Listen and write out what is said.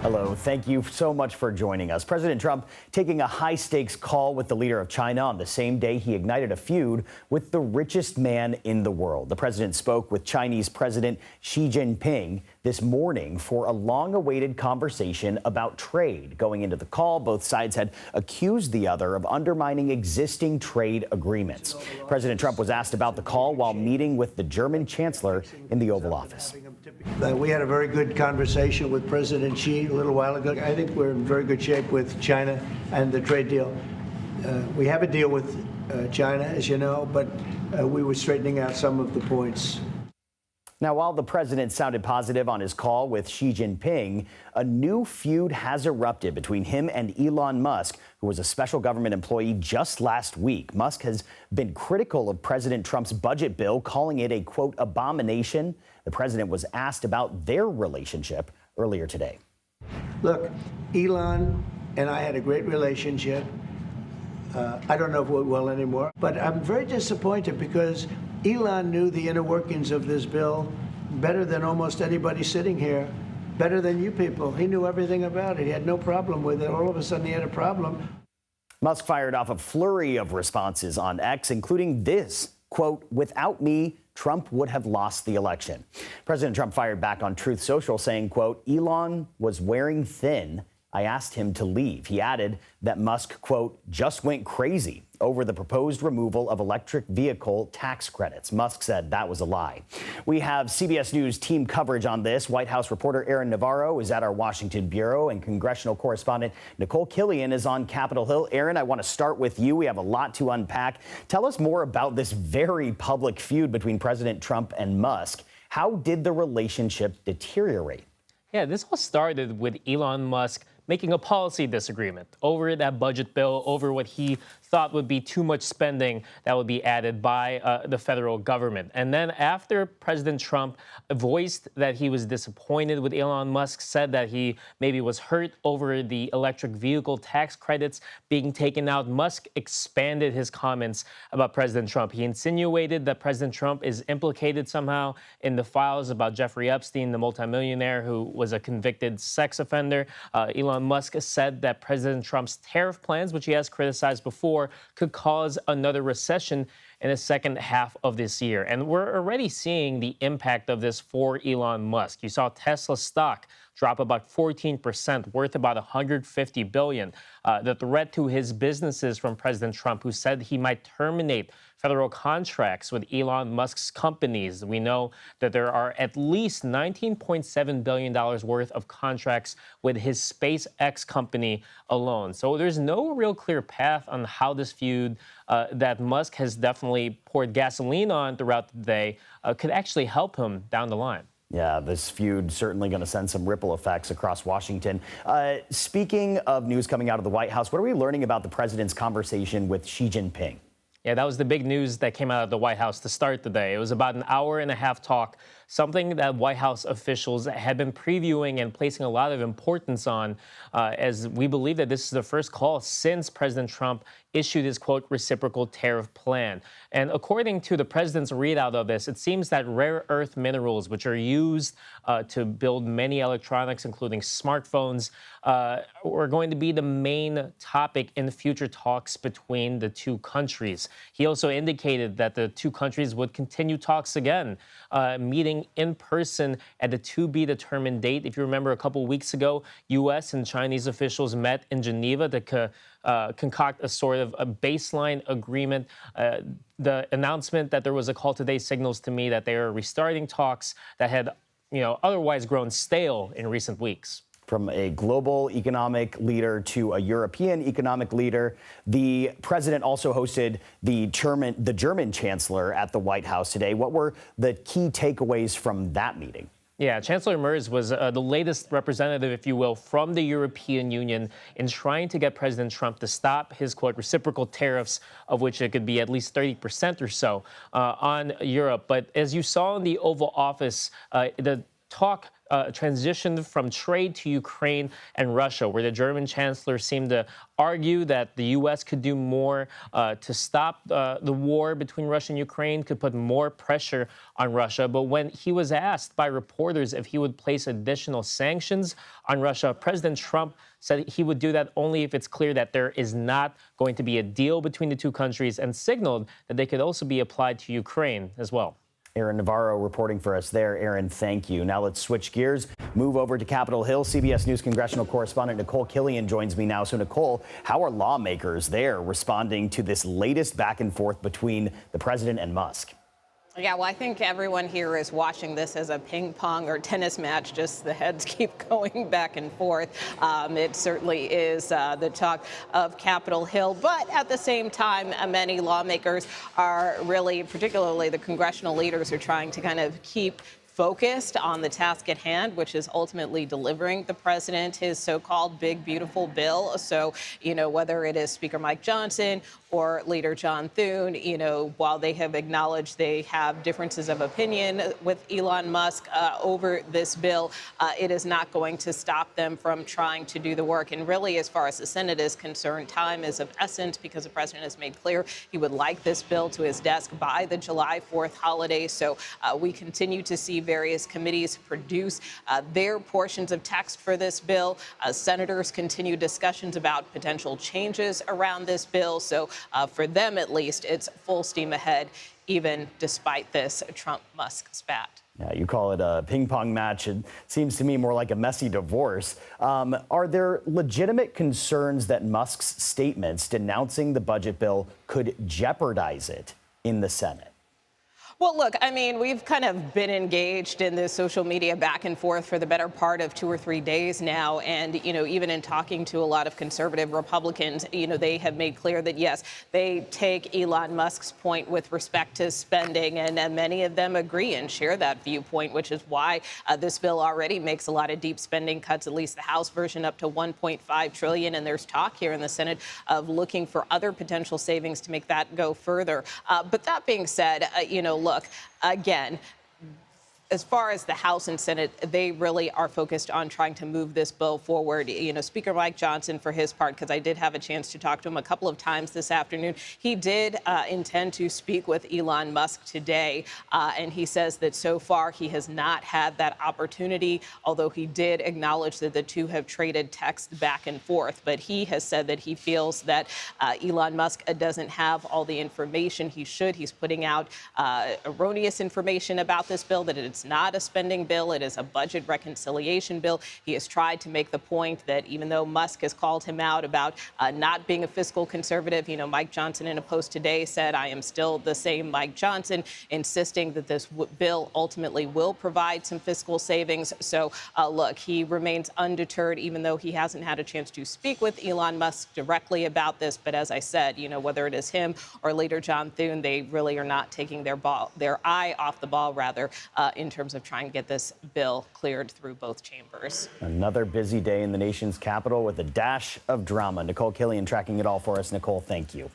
Hello, thank you so much for joining us. President Trump taking a high-stakes call with the leader of China on the same day he ignited a feud with the richest man in the world. The president spoke with Chinese President Xi Jinping this morning for a long-awaited conversation about trade. Going into the call, both sides had accused the other of undermining existing trade agreements. President Trump was asked about the call while meeting with the German chancellor in the Oval Office. We had a very good conversation with President Xi a little while ago. I think we're in very good shape with China and the trade deal. We have a deal with China, as you know, but we were straightening out some of the points. Now, while the president sounded positive on his call with Xi Jinping, a new feud has erupted between him and Elon Musk, who was a special government employee just last week. Musk has been critical of President Trump's budget bill, calling it a, quote, abomination. The president was asked about their relationship earlier today. Look, Elon and I had a great relationship. I don't know if we're well anymore, but I'm very disappointed because Elon knew the inner workings of this bill better than almost anybody sitting here, better than you people. He knew everything about it. He had no problem with it. All of a sudden, he had a problem. Musk fired off a flurry of responses on X, including this, quote, without me, Trump would have lost the election. President Trump fired back on Truth Social saying, quote, Elon was wearing thin. I asked him to leave. He added that Musk, quote, just went crazy over the proposed removal of electric vehicle tax credits. Musk said that was a lie. We have CBS News team coverage on this. White House reporter Navarro is at our Washington bureau, and congressional correspondent Nikole Killion is on Capitol Hill. Aaron, I want to start with you. We have a lot to unpack. Tell us more about this very public feud between President Trump and Musk. How did the relationship deteriorate? Yeah, this all started with Elon Musk making a policy disagreement over that budget bill, over what he thought would be too much spending that would be added by the federal government. And then after President Trump voiced that he was disappointed with Elon Musk, said that he maybe was hurt over the electric vehicle tax credits being taken out, Musk expanded his comments about President Trump. He insinuated that President Trump is implicated somehow in the files about Jeffrey Epstein, the multimillionaire who was a convicted sex offender. Elon Musk said that President Trump's tariff plans, which he has criticized before, could cause another recession in the second half of this year. And we're already seeing the impact of this for Elon Musk. You saw Tesla stock drop about 14%, worth about $150 billion. The threat to his businesses from President Trump, who said he might terminate federal contracts with Elon Musk's companies. We know that there are at least $19.7 billion worth of contracts with his SpaceX company alone. So there's no real clear path on how this feud that Musk has definitely poured gasoline on throughout the day could actually help him down the line. Yeah, this feud certainly going to send some ripple effects across Washington. Speaking of news coming out of the White House, what are we learning about the president's conversation with Xi Jinping? Yeah, that was the big news that came out of the White House to start the day. It was about an hour-and-a-half talk, something that White House officials had been previewing and placing a lot of importance on, as we believe that this is the first call since President Trump issued his, quote, reciprocal tariff plan. And according to the president's readout of this, it seems that rare earth minerals, which are used to build many electronics, including smartphones, are going to be the main topic in future talks between the two countries. He also indicated that the two countries would continue talks again, meeting in person at a to-be-determined date. If you remember, a couple weeks ago, U.S. and Chinese officials met in Geneva to concoct a sort of a baseline agreement. The announcement that there was a call today signals to me that they are restarting talks that had, otherwise grown stale in recent weeks. From a global economic leader to a European economic leader, the president also hosted the German chancellor at the White House today. What were the key takeaways from that meeting? Yeah, Chancellor Merz was the latest representative, if you will, from the European Union in trying to get President Trump to stop his, quote, reciprocal tariffs, of which it could be at least 30% or so on Europe. But as you saw in the Oval Office, the talk transitioned from trade to Ukraine and Russia, where the German chancellor seemed to argue that the U.S. could do more to stop the war between Russia and Ukraine, could put more pressure on Russia. But when he was asked by reporters if he would place additional sanctions on Russia, President Trump said he would do that only if it's clear that there is not going to be a deal between the two countries, and signaled that they could also be applied to Ukraine as well. Aaron Navarro reporting for us there. Aaron, thank you. Now let's switch gears, move over to Capitol Hill. CBS News congressional correspondent Nikole Killion joins me now. So, Nikole, how are lawmakers there responding to this latest back and forth between the president and Musk? Yeah, well, I think everyone here is watching this as a ping pong or tennis match. Just the heads keep going back and forth. It certainly is the talk of Capitol Hill. But at the same time, many lawmakers are really, particularly the congressional leaders, are trying to kind of keep focused on the task at hand, which is ultimately delivering the president his so-called big, beautiful bill. So, whether it is Speaker Mike Johnson or Leader John Thune, while they have acknowledged they have differences of opinion with Elon Musk over this bill, it is not going to stop them from trying to do the work. And really, as far as the Senate is concerned, time is of essence, because the president has made clear he would like this bill to his desk by the July 4th holiday. So we continue to see various committees produce their portions of text for this bill. Senators continue discussions about potential changes around this bill. So for them, at least, it's full steam ahead, even despite this Trump-Musk spat. Yeah, you call it a ping pong match. It seems to me more like a messy divorce. Are there legitimate concerns that Musk's statements denouncing the budget bill could jeopardize it in the Senate? Well, look, I mean, we've kind of been engaged in this social media back and forth for the better part of 2 or 3 days now. And, even in talking to a lot of conservative Republicans, they have made clear that, yes, they take Elon Musk's point with respect to spending. And many of them agree and share that viewpoint, which is why this bill already makes a lot of deep spending cuts, at least the House version up to $1.5 trillion. And there's talk here in the Senate of looking for other potential savings to make that go further. But that being said, look, again, as far as the House and Senate, they really are focused on trying to move this bill forward. Speaker Mike Johnson, for his part, because I did have a chance to talk to him a couple of times this afternoon, he did intend to speak with Elon Musk today. And he says that so far he has not had that opportunity, although he did acknowledge that the two have traded text back and forth. But he has said that he feels that Elon Musk doesn't have all the information he should. He's putting out erroneous information about this bill, that it's not a spending bill. It is a budget reconciliation bill. He has tried to make the point that even though Musk has called him out about not being a fiscal conservative, Mike Johnson in a post today said, "I am still the same Mike Johnson," insisting that this bill ultimately will provide some fiscal savings. So, look, he remains undeterred, even though he hasn't had a chance to speak with Elon Musk directly about this. But as I said, whether it is him or Leader John Thune, they really are not taking their eye off the ball, rather, in terms of trying to get this bill cleared through both chambers. Another busy day in the nation's capital with a dash of drama. Nikole Killion tracking it all for us. Nikole, thank you.